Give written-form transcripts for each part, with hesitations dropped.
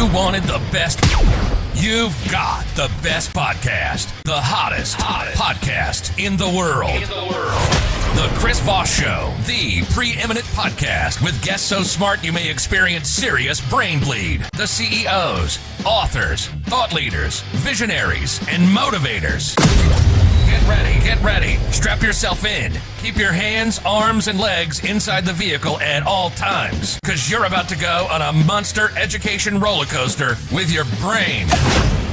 You wanted the best. You've got the best podcast. The hottest podcast in the world. The Chris Voss Show, the preeminent podcast with guests so smart you may experience serious brain bleed. The CEOs, authors, thought leaders, visionaries, and motivators. Get ready. Strap yourself in. Keep your hands, arms, and legs inside the vehicle at all times, because you're about to go on a monster education roller coaster with your brain.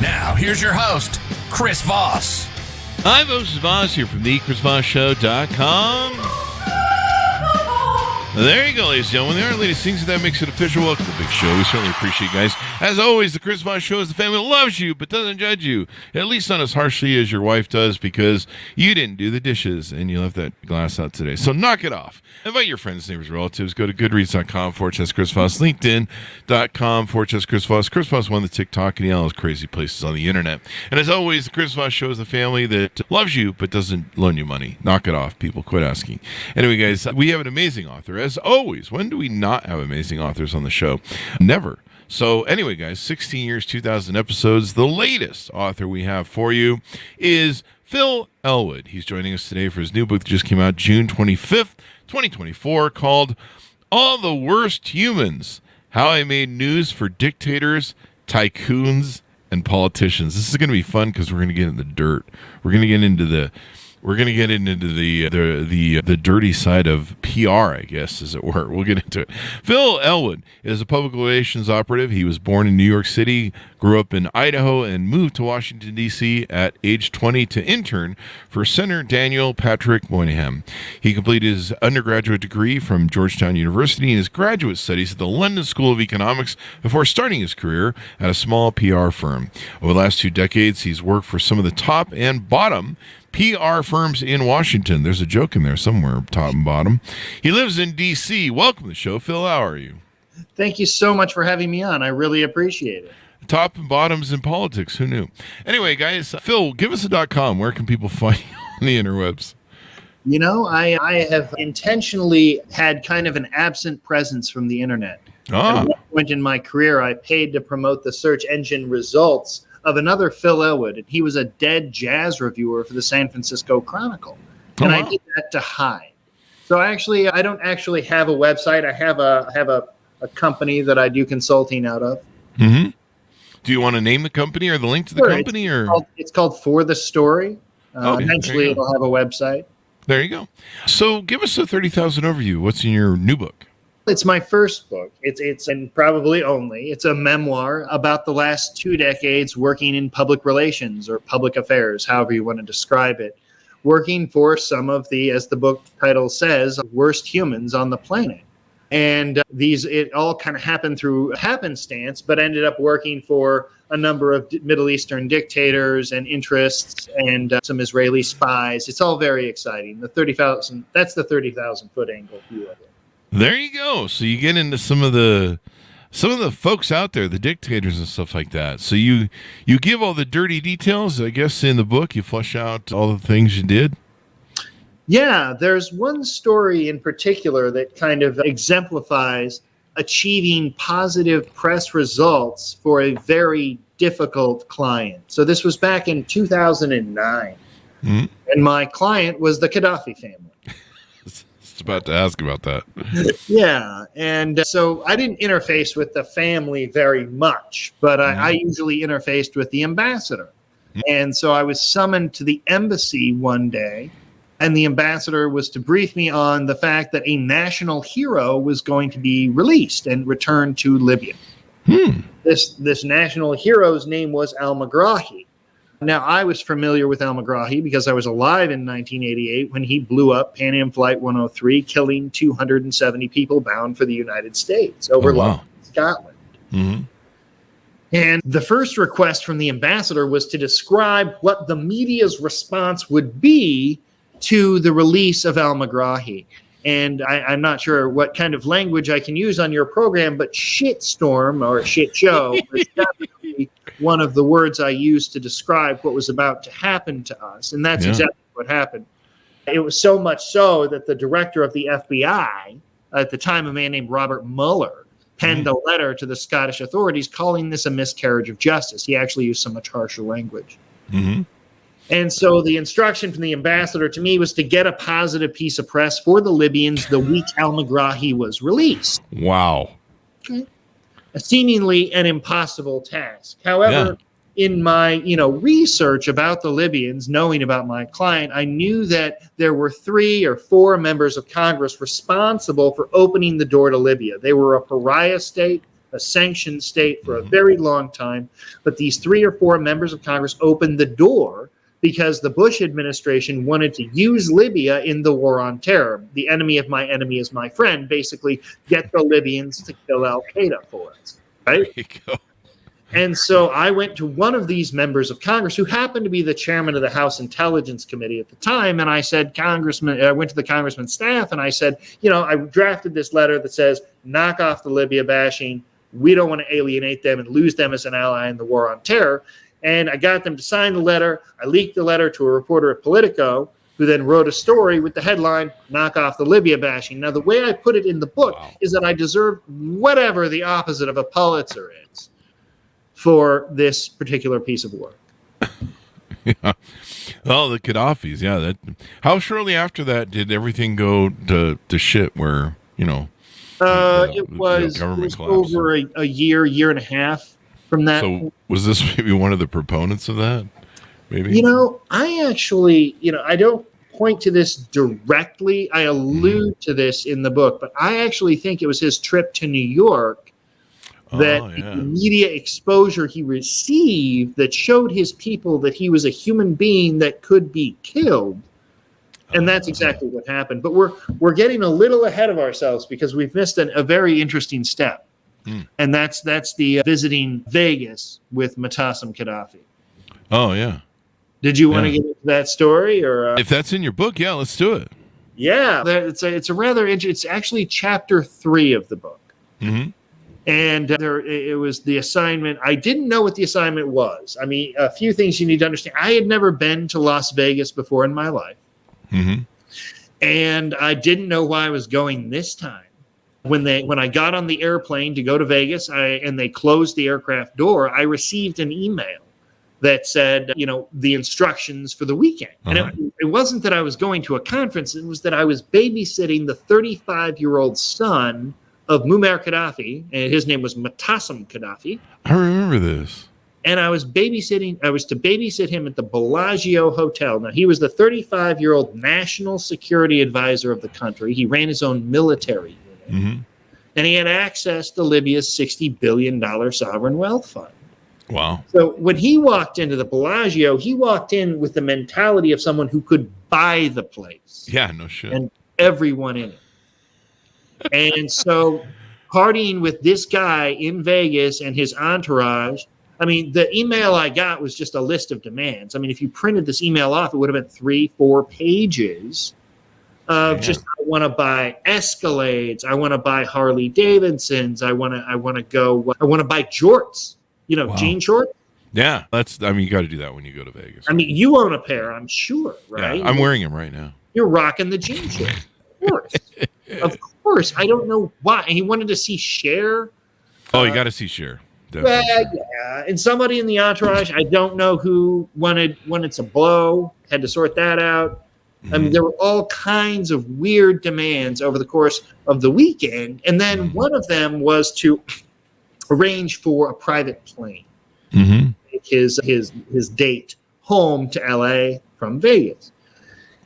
Now, here's your host, Chris Voss. Hi, Chris Voss here from thechrisvossshow.com. There you go, ladies and gentlemen. There are latest things that makes it official. Welcome to the big show. We certainly appreciate you guys. As always, the Chris Voss Show is the family that loves you but doesn't judge you, at least not as harshly as your wife does, because you didn't do the dishes and you left that glass out today. So knock it off. Invite your friends, neighbors, relatives. Go to goodreads.com/Chris Voss, LinkedIn.com/Chris Voss. Chris Voss won the TikTok and all those crazy places on the internet. And as always, the Chris Voss Show is the family that loves you but doesn't loan you money. Knock it off, people. Quit asking. Anyway, guys, we have an amazing author. As always, when do we not have amazing authors on the show? Never. So anyway, guys, 16 years, 2,000 episodes. The latest author we have for you is Phil Elwood. He's joining us today for his new book that just came out June 25th, 2024, called All the Worst Humans, How I Made News for Dictators, Tycoons, and Politicians. This is going to be fun because we're going to get in the dirt. We're going to get into the the dirty side of PR, I guess, as it were. We'll get into it. Phil Elwood is a public relations operative. He was born in New York City, grew up in Idaho, and moved to Washington, D.C. at age 20 to intern for Senator Daniel Patrick Moynihan. He completed his undergraduate degree from Georgetown University and his graduate studies at the London School of Economics before starting his career at a small PR firm. Over the last 2 decades, he's worked for some of the top and bottom PR firms in Washington. There's a joke in there somewhere, top and bottom. He lives in D.C. Welcome to the show, Phil. How are you? Thank you so much for having me on. I really appreciate it. Top and bottoms in politics. Who knew? Anyway, guys, Phil, give us a .com. Where can people find you on the interwebs? You know, I have intentionally had kind of an absent presence from the internet. At one point in my career, I paid to promote the search engine results of another Phil Elwood, and he was a dead jazz reviewer for the San Francisco Chronicle. And I did that to hide. So I don't actually have a website. I have a company that I do consulting out of. Mm-hmm. Do you want to name the company or the link to the company? It's called For the Story. Eventually it'll have a website. There you go. So give us a 30,000 overview. What's in your new book? It's my first book. It's and probably only. It's a memoir about the last 2 decades working in public relations or public affairs, however you want to describe it, working for some of the, as the book title says, worst humans on the planet. And it all kind of happened through happenstance, but ended up working for a number of Middle Eastern dictators and interests and some Israeli spies. It's all very exciting. That's the 30,000 foot angle view of it. There you go. So you get into some of the folks out there, the dictators and stuff like that. So you give all the dirty details, I guess, in the book. You flesh out all the things you did. Yeah, there's one story in particular that kind of exemplifies achieving positive press results for a very difficult client. So this was back in 2009, and my client was the Gaddafi family. About to ask about that. Yeah, and so I didn't interface with the family very much, but I usually interfaced with the ambassador. And so I was summoned to the embassy one day, and the ambassador was to brief me on the fact that a national hero was going to be released and returned to Libya. This national hero's name was al-Megrahi. Now, I was familiar with al-Megrahi because I was alive in 1988 when he blew up Pan Am Flight 103, killing 270 people bound for the United States over London, Scotland. Mm-hmm. And the first request from the ambassador was to describe what the media's response would be to the release of al-Megrahi. And I'm not sure what kind of language I can use on your program, but shitstorm or shit show is definitely one of the words I used to describe what was about to happen to us. And that's exactly what happened. It was so much so that the director of the FBI, at the time a man named Robert Mueller, penned a letter to the Scottish authorities calling this a miscarriage of justice. He actually used so much harsher language. Mm-hmm. And so the instruction from the ambassador to me was to get a positive piece of press for the Libyans the week al-Megrahi was released. Wow. Okay. Seemingly an impossible task. However, in my research about the Libyans, knowing about my client, I knew that there were 3 or 4 members of Congress responsible for opening the door to Libya. They were a pariah state, a sanctioned state for a very long time, but these 3 or 4 members of Congress opened the door because the Bush administration wanted to use Libya in the war on terror. The enemy of my enemy is my friend. Basically, get the Libyans to kill al-Qaeda for us, right? There you go. And so I went to one of these members of Congress who happened to be the chairman of the House Intelligence Committee at the time. And I said, Congressman, I went to the congressman's staff and I said, I drafted this letter that says, knock off the Libya bashing. We don't want to alienate them and lose them as an ally in the war on terror. And I got them to sign the letter. I leaked the letter to a reporter at Politico, who then wrote a story with the headline, knock off the Libya bashing. Now, the way I put it in the book is that I deserve whatever the opposite of a Pulitzer is for this particular piece of work. Yeah. Well, the Gaddafis, how shortly after that did everything go to shit where, it was over a year and a half from that. So was this maybe one of the proponents of that? Maybe? I actually, I don't point to this directly. I allude to this in the book, but I actually think it was his trip to New York that the media exposure he received that showed his people that he was a human being that could be killed. And that's exactly what happened. But we're getting a little ahead of ourselves because we've missed a very interesting step. And that's the visiting Vegas with Muqtasim Gaddafi. Oh, yeah. Did you want to get into that story? Or if that's in your book, let's do it. Yeah, it's actually chapter 3 of the book. Mm-hmm. And it was the assignment. I didn't know what the assignment was. I mean, a few things you need to understand. I had never been to Las Vegas before in my life. Mm-hmm. And I didn't know why I was going this time. When I got on the airplane to go to Vegas and they closed the aircraft door, I received an email that said, the instructions for the weekend. And it wasn't that I was going to a conference. It was that I was babysitting the 35-year-old son of Muammar Gaddafi, and his name was Muqtasim Gaddafi. I remember this. And I was to babysit him at the Bellagio Hotel. Now, he was the 35-year-old national security advisor of the country. He ran his own military unit. Mm-hmm. And he had access to Libya's $60 billion sovereign wealth fund. Wow. So when he walked into the Bellagio, he walked in with the mentality of someone who could buy the place. Yeah, no shit. And everyone in it. And so partying with this guy in Vegas and his entourage, I mean, the email I got was just a list of demands. I mean, if you printed this email off, it would have been 3-4 pages of just, I want to buy Escalades. I want to buy Harley Davidsons. I want to buy jorts, jean shorts. Yeah, you got to do that when you go to Vegas. I mean, you own a pair, I'm sure, right? Yeah, I'm wearing them right now. You're rocking the jean shorts. Of course. Of course. I don't know why. And he wanted to see Cher. Oh, you got to see Cher. Well, yeah. And somebody in the entourage, I don't know who wanted to blow, had to sort that out. I mean, there were all kinds of weird demands over the course of the weekend. And then one of them was to arrange for a private plane. Mm-hmm. His date home to LA from Vegas.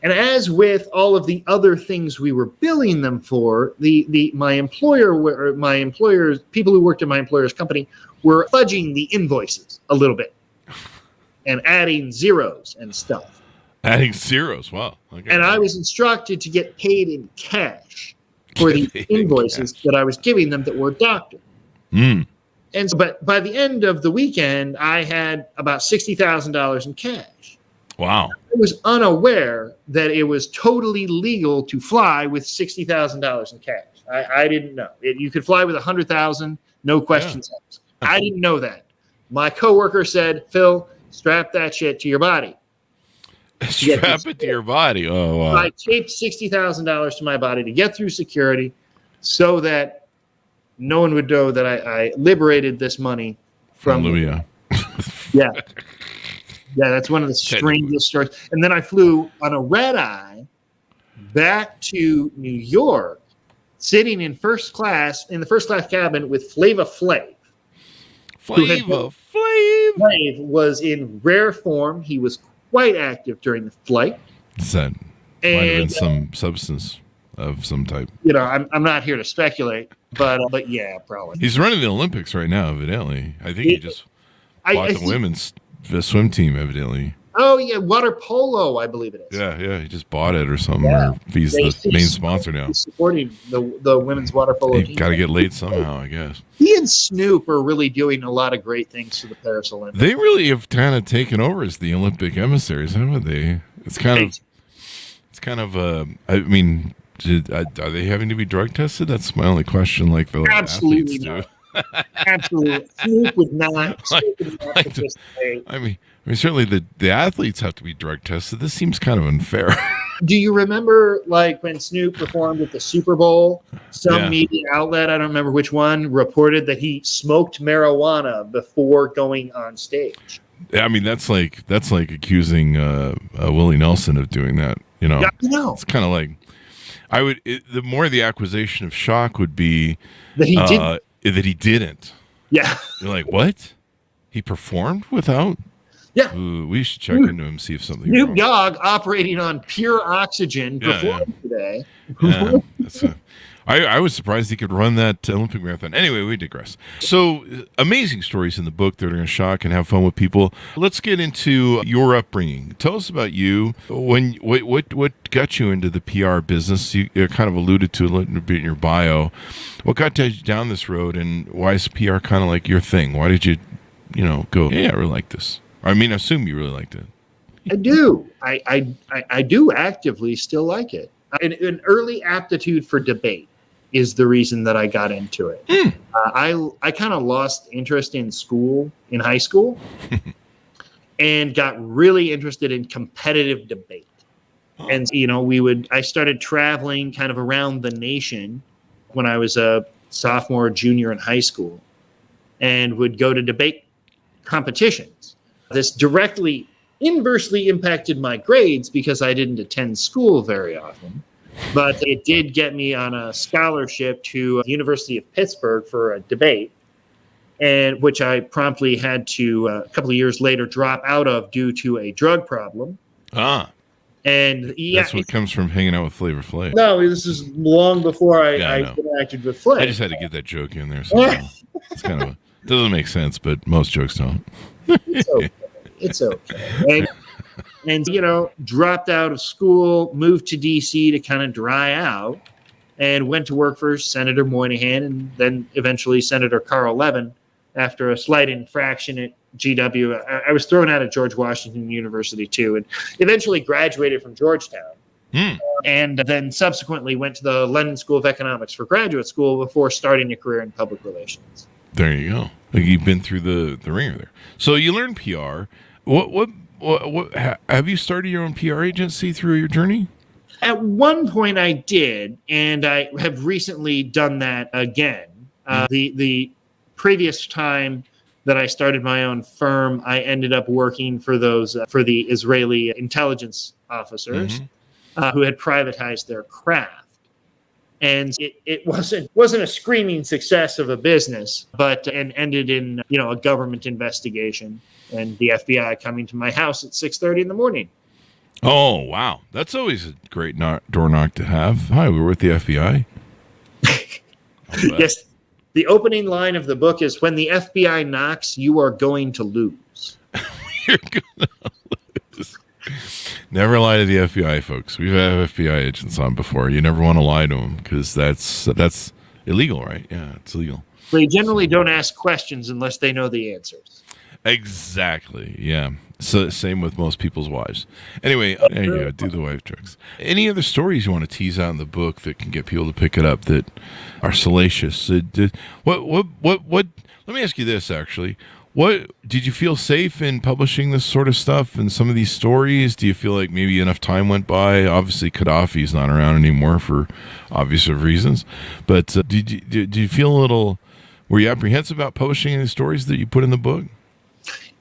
And as with all of the other things we were billing them for, my employers, people who worked in my employer's company were fudging the invoices a little bit and adding zeros and stuff. Adding zeros, wow. Okay. And I was instructed to get paid in cash for the invoices that I was giving them that were doctored. Mm. And so, but by the end of the weekend, I had about $60,000 in cash. Wow. I was unaware that it was totally legal to fly with $60,000 in cash. I didn't know. You could fly with $100,000, no questions asked. I didn't know that. My coworker said, Phil, strap that shit to your body. Strap it to your body. Oh, wow. I taped $60,000 to my body to get through security so that no one would know that I liberated this money from Libya. Yeah. Yeah, that's one of the strangest stories. And then I flew on a red eye back to New York, sitting in the first class cabin with Flava Flav. Flava Flav. Flav was in rare form. He was quite active during the flight. That might have been some substance of some type. I'm not here to speculate, but yeah, probably. He's running the Olympics right now, evidently. I think he just bought the women's swim team, evidently. Oh, yeah, water polo, I believe it is. Yeah, he just bought it or something. Yeah. Or he's the main sponsor now. He's supporting the women's water polo team. Got to get laid somehow, I guess. He and Snoop are really doing a lot of great things for the Paris Olympics. They really have kind of taken over as the Olympic emissaries, haven't they? It's kind of. I mean, are they having to be drug tested? That's my only question. Like the absolutely athletes not. Absolutely, Snoop would not. I mean, certainly the athletes have to be drug tested. This seems kind of unfair. Do you remember, like, when Snoop performed at the Super Bowl? Some media outlet, I don't remember which one, reported that he smoked marijuana before going on stage. I mean, that's like accusing Willie Nelson of doing that. Yeah, I know. It's kind of like the more the accusation of shock would be that he didn't. That he didn't. Yeah. You're like, what? He performed without? Yeah. Ooh, we should check into him, see if something. Snoop Dogg operating on pure oxygen performed today. Yeah, I was surprised he could run that Olympic marathon. Anyway, we digress. So, amazing stories in the book that are going to shock and have fun with people. Let's get into your upbringing. Tell us about you. What got you into the PR business? You kind of alluded to a little bit in your bio. What got you down this road, and why is PR kind of like your thing? Why did you go, hey, I really like this? I mean, I assume you really liked it. I do. I do actively still like it. An early aptitude for debate is the reason that I got into it. I kind of lost interest in high school, and got really interested in competitive debate. And, I started traveling kind of around the nation when I was a sophomore or junior in high school, and would go to debate competitions. This inversely impacted my grades because I didn't attend school very often. But it did get me on a scholarship to the University of Pittsburgh for a debate, and which I promptly had to, a couple of years later, drop out of due to a drug problem. And that's what comes from hanging out with Flava Flav. No, this is long before I interacted with Flav. I just had to get that joke in there. So it's kind of doesn't make sense, but most jokes don't. It's okay. And dropped out of school, moved to D.C. to kind of dry out, and went to work for Senator Moynihan and then eventually Senator Carl Levin after a slight infraction at GW. I was thrown out of George Washington University, too, and eventually graduated from Georgetown. And then subsequently went to the London School of Economics for graduate school before starting a career in public relations. There you go. Like, you've been through the ringer there. So you learned PR. What have you started your own PR agency through your journey? At one point I did, and I have recently done that again. The previous time that I started my own firm, I ended up working for for the Israeli intelligence officers who had privatized their craft. And it wasn't a screaming success of a business, but ended in a government investigation and the FBI coming to my house at 6:30 in the morning. Oh wow, that's always a great door knock to have. Hi, we're with the FBI. Yes, the opening line of the book is, "When the FBI knocks, you are going to lose." You're gonna lose. Never lie to the FBI, folks. We've had FBI agents on before. You never want to lie to them because that's illegal, right? Yeah, it's illegal. They generally don't ask questions unless they know the answers. Exactly. Yeah. So same with most people's wives. Anyway, there you go. Do the wife tricks. Any other stories you want to tease out in the book that can get people to pick it up that are salacious? What? Let me ask you this. Actually, What did you feel safe in publishing this sort of stuff and some of these stories? Do you feel like maybe enough time went by? Obviously, Gaddafi's not around anymore for obvious reasons. But did you feel a little? Were you apprehensive about publishing any stories that you put in the book?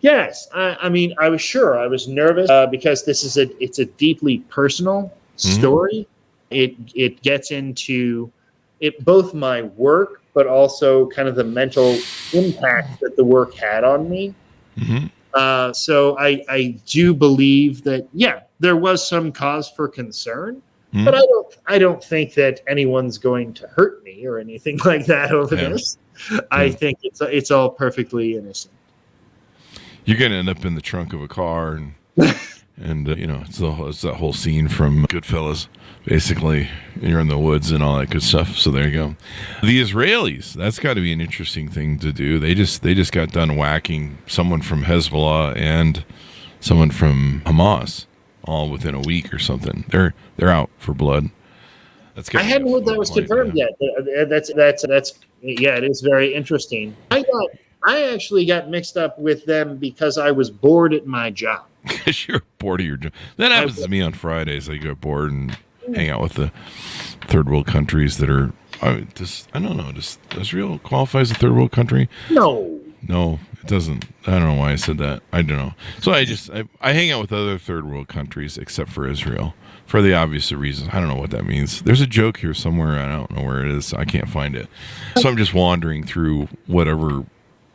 Yes, I mean, I was sure. I was nervous because it's a deeply personal story. It gets into it both my work, but also kind of the mental impact that the work had on me. So I do believe that, there was some cause for concern, but I don't think that anyone's going to hurt me or anything like that over this. I think it's all perfectly innocent. You're going to end up in the trunk of a car and it's that whole scene from Goodfellas. Basically, you're in the woods and all that good stuff. So there you go. The Israelis, that's got to be an interesting thing to do. They just got done whacking someone from Hezbollah and someone from Hamas all within a week or something. They're out for blood. I hadn't heard that was confirmed yet. That's it is very interesting. I actually got mixed up with them because I was bored at my job. Because you're bored of your job. That happens to me on Fridays. I get bored and hang out with the third world countries that are. I don't know. Does Israel qualify as a third world country? No, it doesn't. I don't know why I said that. I don't know. So I hang out with other third world countries except for Israel for the obvious reasons. I don't know what that means. There's a joke here somewhere. I don't know where it is. I can't find it. So I'm just wandering through whatever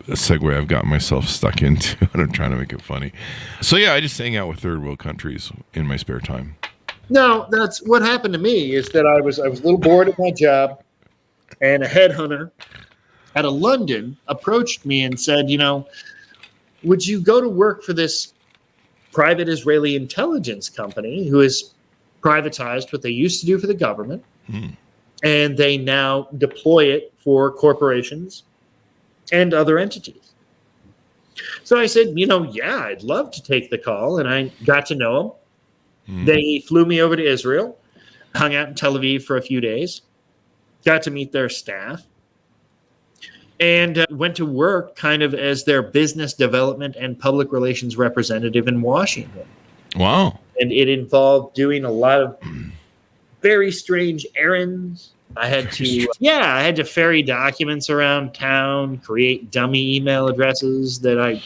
segue I've gotten myself stuck into, and I'm trying to make it funny. So I just hang out with third world countries in my spare time. No, that's what happened to me. Is that I was a little bored at my job, and a headhunter out of London approached me and said, would you go to work for this private Israeli intelligence company who has privatized what they used to do for the government, and they now deploy it for corporations and other entities. So I said, I'd love to take the call. And I got to know them. They flew me over to Israel, hung out in Tel Aviv for a few days, got to meet their staff, and went to work kind of as their business development and public relations representative in Washington. Wow. And it involved doing a lot of very strange errands. I had to ferry documents around town, create dummy email addresses that I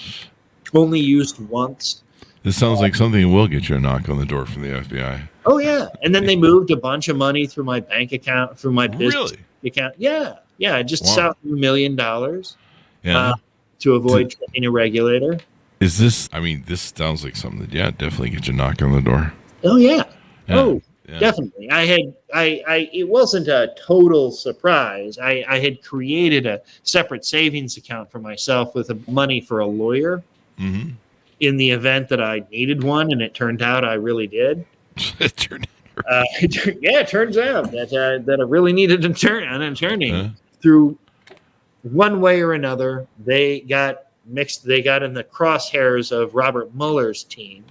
only used once. This sounds like something that will get you a knock on the door from the FBI. Oh, yeah. And then they moved a bunch of money through my bank account, through my business account. Yeah. I just south of $1 million to avoid tripping a regulator. Is this, this sounds like something that, definitely get you a knock on the door. Oh, yeah. Definitely. It wasn't a total surprise. I had created a separate savings account for myself with money for a lawyer in the event that I needed one, and it turned out I really did. It turned it turns out that I really needed an attorney. Through one way or another, they got mixed. They got in the crosshairs of Robert Mueller's team.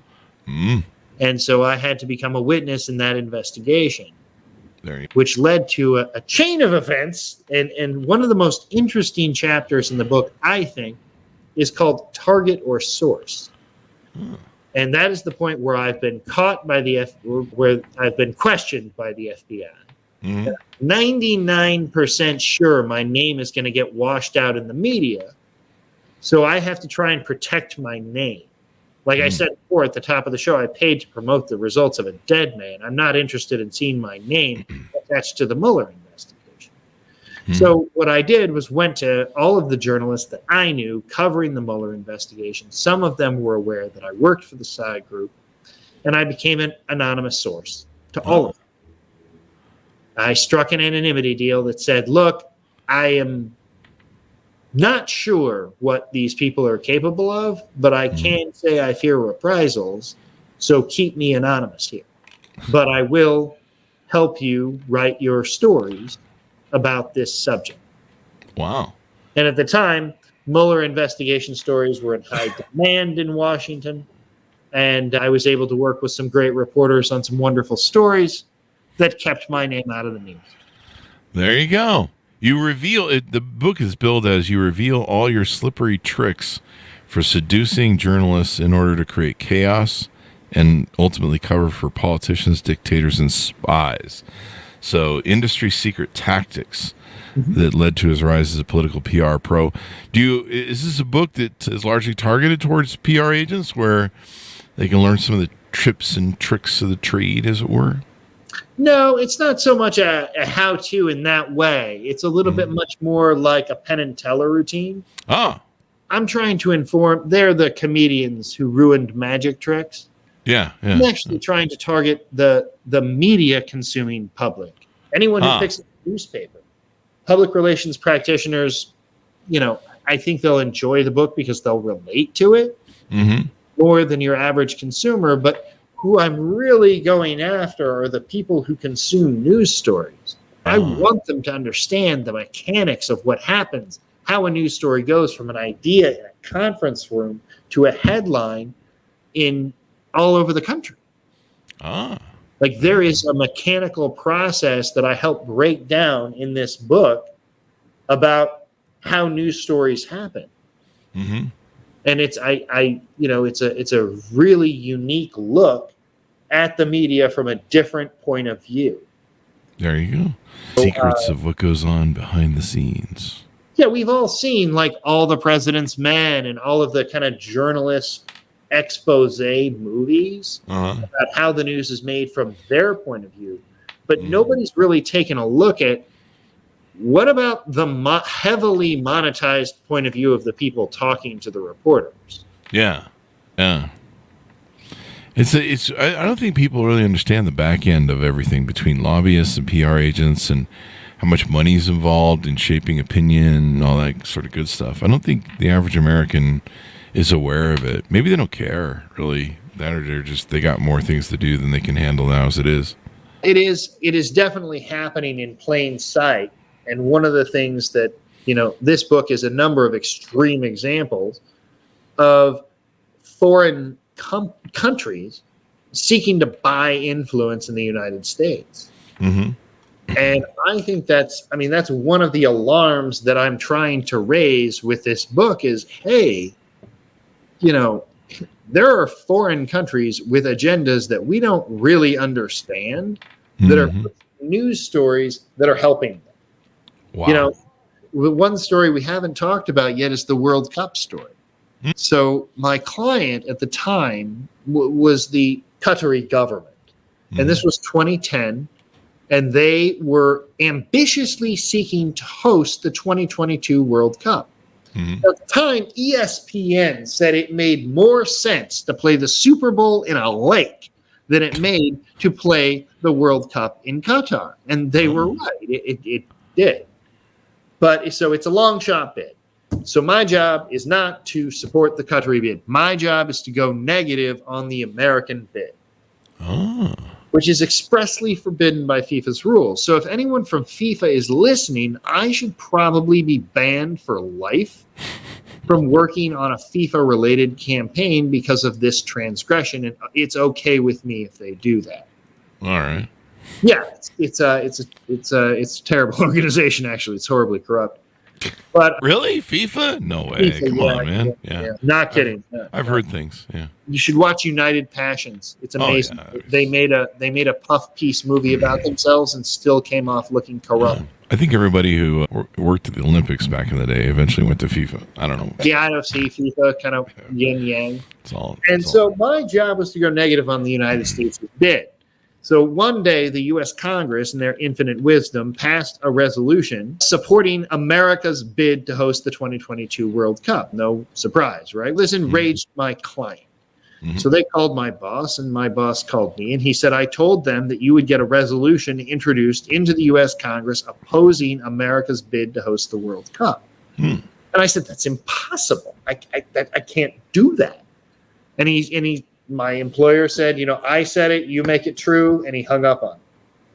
And so I had to become a witness in that investigation, which led to a chain of events. And one of the most interesting chapters in the book, I think, is called Target or Source. And that is the point where I've been caught by where I've been questioned by the FBI. 99% sure my name is going to get washed out in the media. So I have to try and protect my name. Like I said before at the top of the show, I paid to promote the results of a dead man. I'm not interested in seeing my name attached to the Mueller investigation. So what I did was went to all of the journalists that I knew covering the Mueller investigation. Some of them were aware that I worked for the side group, and I became an anonymous source to all of them. I struck an anonymity deal that said, look, I am not sure what these people are capable of, but I can say I fear reprisals, so keep me anonymous here. But I will help you write your stories about this subject. Wow. And at the time, Mueller investigation stories were in high demand in Washington, and I was able to work with some great reporters on some wonderful stories that kept my name out of the news. There you go. You reveal it. The book is billed as you reveal all your slippery tricks for seducing journalists in order to create chaos and ultimately cover for politicians, dictators, and spies. So, industry secret tactics that led to his rise as a political PR pro. Is this a book that is largely targeted towards PR agents where they can learn some of the tips and tricks of the trade, as it were? No, it's not so much a how-to in that way. It's a little bit much more like a Penn and Teller routine. Ah. I'm trying to inform. They're the comedians who ruined magic tricks. Yeah. I'm actually trying to target the media-consuming public. Anyone who picks up a newspaper. Public relations practitioners, I think they'll enjoy the book because they'll relate to it more than your average consumer. But who I'm really going after are the people who consume news stories. I want them to understand the mechanics of what happens, how a news story goes from an idea in a conference room to a headline in all over the country. Like there is a mechanical process that I help break down in this book about how news stories happen. And it's it's a really unique look at the media from a different point of view. There you go. Secrets of what goes on behind the scenes. Yeah, we've all seen like All the President's Men and all of the kind of journalist expose movies about how the news is made from their point of view, but nobody's really taken a look at what about the heavily monetized point of view of the people talking to the reporters. Yeah. It's I don't think people really understand the back end of everything between lobbyists and PR agents and how much money is involved in shaping opinion and all that sort of good stuff. I don't think the average American is aware of it. Maybe they don't care really, that or they got more things to do than they can handle now as it is. It is definitely happening in plain sight. And one of the things that, this book is a number of extreme examples of foreign countries seeking to buy influence in the United States. And I think that's one of the alarms that I'm trying to raise with this book is, hey, there are foreign countries with agendas that we don't really understand that are news stories that are helping them. Wow. One story we haven't talked about yet is the World Cup story. So my client at the time was the Qatari government, and this was 2010, and they were ambitiously seeking to host the 2022 World Cup. At the time, ESPN said it made more sense to play the Super Bowl in a lake than it made to play the World Cup in Qatar. And they were right. It did. But so it's a long shot bid. So my job is not to support the Qatari bid. My job is to go negative on the American bid, which is expressly forbidden by FIFA's rules. So if anyone from FIFA is listening, I should probably be banned for life from working on a FIFA-related campaign because of this transgression, and it's okay with me if they do that. All right. Yeah, it's a terrible organization. Actually, it's horribly corrupt. But really, FIFA? No way! FIFA, Come on, man. Yeah. Not kidding. I've heard things. Yeah. You should watch United Passions. It's amazing. They made a puff piece movie about themselves and still came off looking corrupt. I think everybody who worked at the Olympics back in the day eventually went to FIFA. I don't know. Yeah, I see FIFA kind of yin yang. It's so my job was to go negative on the United States' bid. So one day, the U.S. Congress, in their infinite wisdom, passed a resolution supporting America's bid to host the 2022 World Cup. No surprise, right? This enraged my client. So they called my boss, and my boss called me, and he said, I told them that you would get a resolution introduced into the U.S. Congress opposing America's bid to host the World Cup. And I said, that's impossible. I can't do that. And my employer said, I said it, you make it true, and he hung up on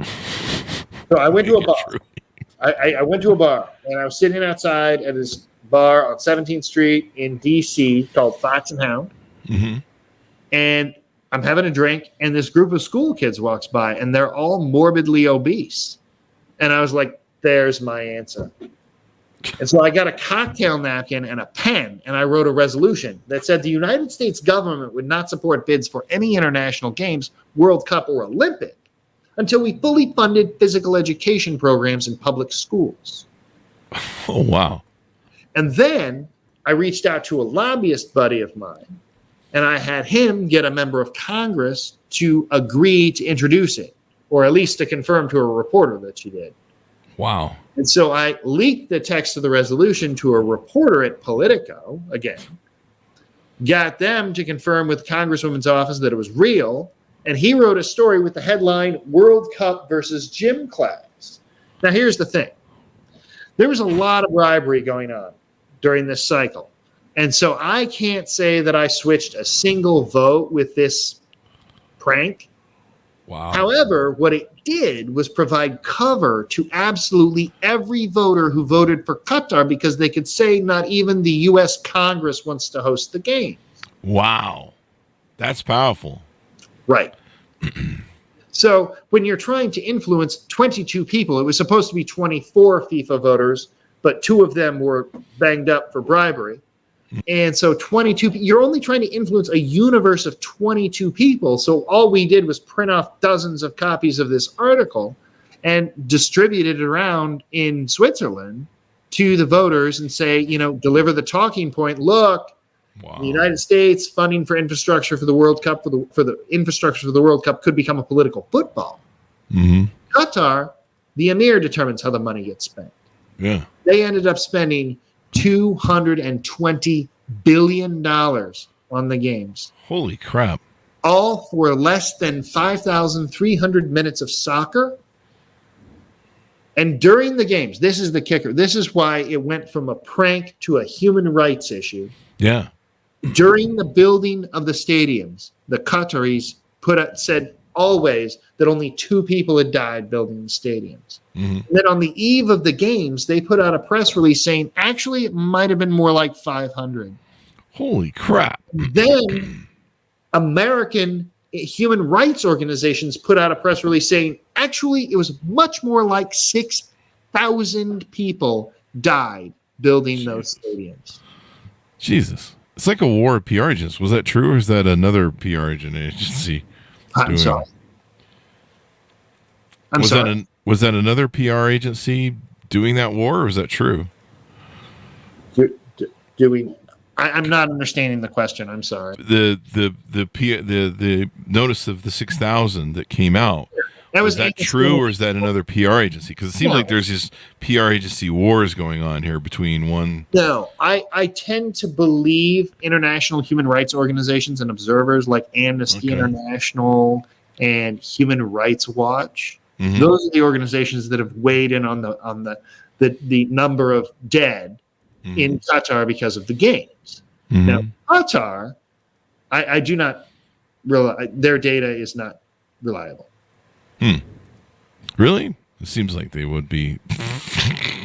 me. So I went to a bar. I went to a bar, and I was sitting outside at this bar on 17th Street in D.C. called Fox and Hound. And I'm having a drink, and this group of school kids walks by, and they're all morbidly obese. And I was like, there's my answer. And so I got a cocktail napkin and a pen, and I wrote a resolution that said the United States government would not support bids for any international games, World Cup or Olympic, until we fully funded physical education programs in public schools. Oh, wow. And then I reached out to a lobbyist buddy of mine, and I had him get a member of Congress to agree to introduce it, or at least to confirm to a reporter that she did. Wow. And so I leaked the text of the resolution to a reporter at Politico, again, got them to confirm with Congresswoman's office that it was real, and he wrote a story with the headline, World Cup versus Gym Class. Now, here's the thing. There was a lot of bribery going on during this cycle. And so I can't say that I switched a single vote with this prank. Wow. However, what it did was provide cover to absolutely every voter who voted for Qatar, because they could say not even the U.S. Congress wants to host the game. Wow. That's powerful. Right. So when you're trying to influence 22 people, it was supposed to be 24 FIFA voters, but 2 of them were banged up for bribery. And so 22, you're only trying to influence a universe of 22 people. So all we did was print off dozens of copies of this article and distribute it around in Switzerland to the voters and say, deliver the talking point. Look, wow. The United States funding for infrastructure for the World Cup, for the infrastructure for the World Cup could become a political football. Mm-hmm. Qatar, the emir determines how the money gets spent. Yeah. They ended up spending $220 billion on the games. Holy crap. All for less than 5,300 minutes of soccer. And during the games, this is the kicker. This is why it went from a prank to a human rights issue. Yeah. During the building of the stadiums, the Qataris said always that only 2 people had died building the stadiums. Mm-hmm. And then on the eve of the games, they put out a press release saying, actually, it might have been more like 500. Holy crap. Then American human rights organizations put out a press release saying, actually, it was much more like 6,000 people died building those stadiums. Jesus. It's like a war of PR agents. Was that true, or is that another PR agency? I'm sorry. Was that another PR agency doing that war, or was that true? I'm not understanding the question. I'm sorry. The notice of the 6,000 that came out. Was that true, or is that another PR agency? Because it seems like there's this PR agency wars going on here between one. No, I tend to believe international human rights organizations and observers like Amnesty International and Human Rights Watch. Mm-hmm. Those are the organizations that have weighed in on the number of dead in Qatar because of the games. Mm-hmm. Now, Qatar, I do not realize their data is not reliable. Really? It seems like they would be.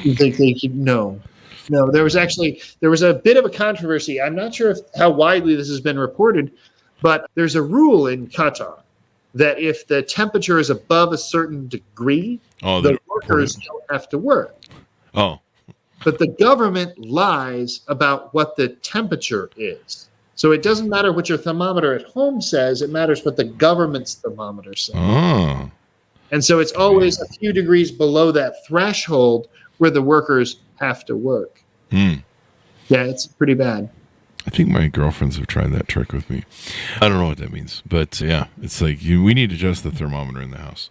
You think they could? No. There was a bit of a controversy. I'm not sure how widely this has been reported, but there's a rule in Qatar that if the temperature is above a certain degree, the workers don't have to work. Oh. But the government lies about what the temperature is. So it doesn't matter what your thermometer at home says. It matters what the government's thermometer says. Oh. And so it's always a few degrees below that threshold where the workers have to work. Yeah, it's pretty bad. I think my girlfriends have tried that trick with me. I don't know what that means, but yeah, it's like we need to adjust the thermometer in the house.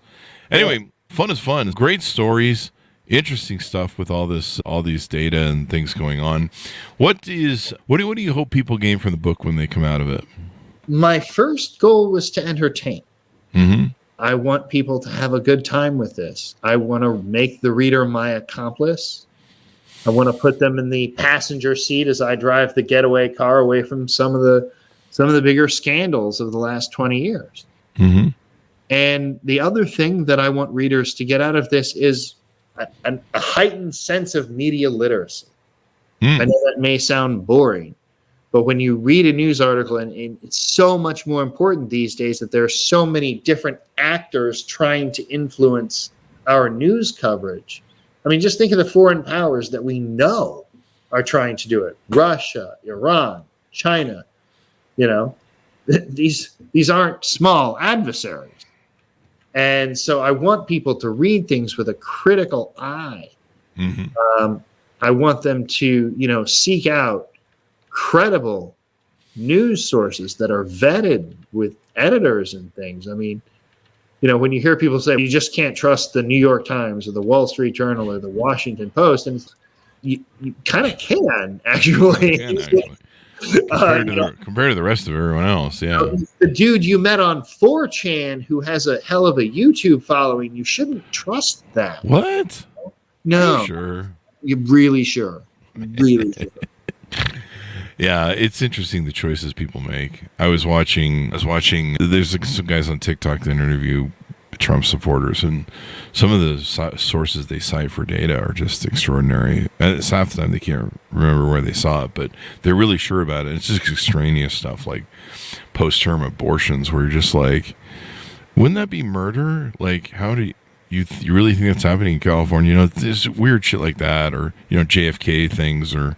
Anyway, fun is fun. Great stories, interesting stuff with all these data and things going on. What do you hope people gain from the book when they come out of it? My first goal was to entertain. Mm-hmm. I want people to have a good time with this. I want to make the reader my accomplice. I want to put them in the passenger seat as I drive the getaway car away from some of the bigger scandals of the last 20 years. Mm-hmm. And the other thing that I want readers to get out of this is a heightened sense of media literacy. I know that may sound boring, but when you read a news article, and it's so much more important these days that there are so many different actors trying to influence our news coverage, I mean, just think of the foreign powers that we know are trying to do it. Russia, Iran, China, these aren't small adversaries. And so I want people to read things with a critical eye. Mm-hmm. I want them to, seek out credible news sources that are vetted with editors and things. I mean, when you hear people say you just can't trust the New York Times or the Wall Street Journal or the Washington Post, and you kind of can actually. Compared to the rest of everyone else, yeah. The dude you met on 4chan who has a hell of a YouTube following, you shouldn't trust that. What? No. Sure. You're really sure. Really sure. Yeah, it's interesting the choices people make. I was watching. There's some guys on TikTok that interview Trump supporters, and some of the sources they cite for data are just extraordinary. It's half the time they can't remember where they saw it, but they're really sure about it. It's just extraneous stuff like post-term abortions, where you're just like, wouldn't that be murder? Like, how do you really think that's happening in California? There's weird shit like that, or JFK things, or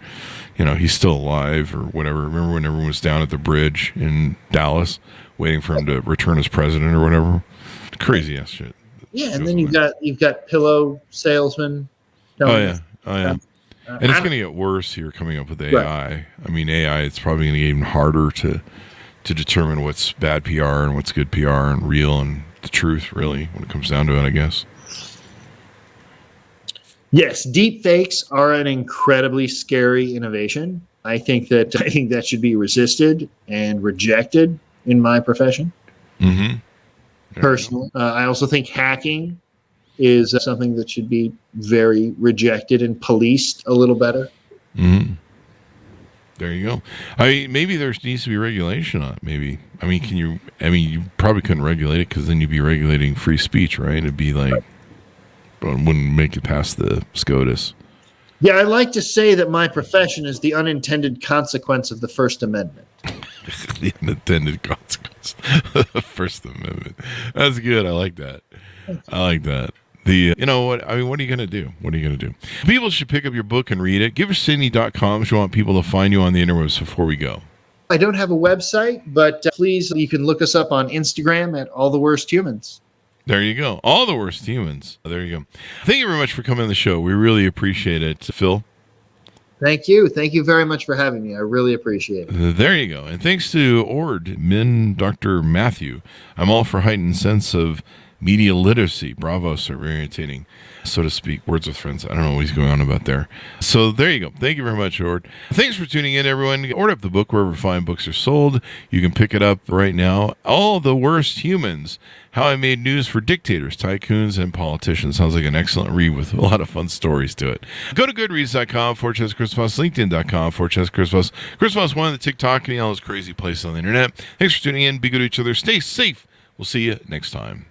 he's still alive or whatever. Remember when everyone was down at the bridge in Dallas waiting for him to return as president or whatever? Crazy ass shit. Yeah, and then you've got pillow salesmen. Oh yeah. And it's going to get worse here coming up with AI. Right. I mean, AI, it's probably going to get even harder to determine what's bad PR and what's good PR and real and the truth, really, when it comes down to it, I guess. Yes, deep fakes are an incredibly scary innovation. I think that should be resisted and rejected in my profession. Mm-hmm. Personally, I also think hacking is something that should be very rejected and policed a little better. Mm-hmm. There you go. I mean, maybe there needs to be regulation on it. Maybe. I mean, you probably couldn't regulate it because then you'd be regulating free speech, right? It'd be like, but it wouldn't make it past the SCOTUS. Yeah, I like to say that my profession is the unintended consequence of the First Amendment. The unintended consequence of the First Amendment. That's good. I like that. What are you going to do? People should pick up your book and read it. Give us Sydney.com if you want people to find you on the interwebs before we go. I don't have a website, but please, you can look us up on Instagram at All the Worst Humans. There you go. All the Worst Humans. There you go. Thank you very much for coming on the show. We really appreciate it, Phil. Thank you. Thank you very much for having me. I really appreciate it. There you go. And thanks to Ord, Dr. Matthew. I'm all for heightened sense of media literacy. Bravo, sir. Very entertaining, so to speak. Words with friends. I don't know what he's going on about there. So there you go. Thank you very much, Ord. Thanks for tuning in, everyone. Order up the book wherever fine books are sold. You can pick it up right now. All the Worst Humans. How I Made News for Dictators, Tycoons, and Politicians. Sounds like an excellent read with a lot of fun stories to it. Go to goodreads.com/Chris Voss, LinkedIn.com/Chris Voss. Chris Voss, one of the TikTok and all those crazy places on the internet. Thanks for tuning in. Be good to each other. Stay safe. We'll see you next time.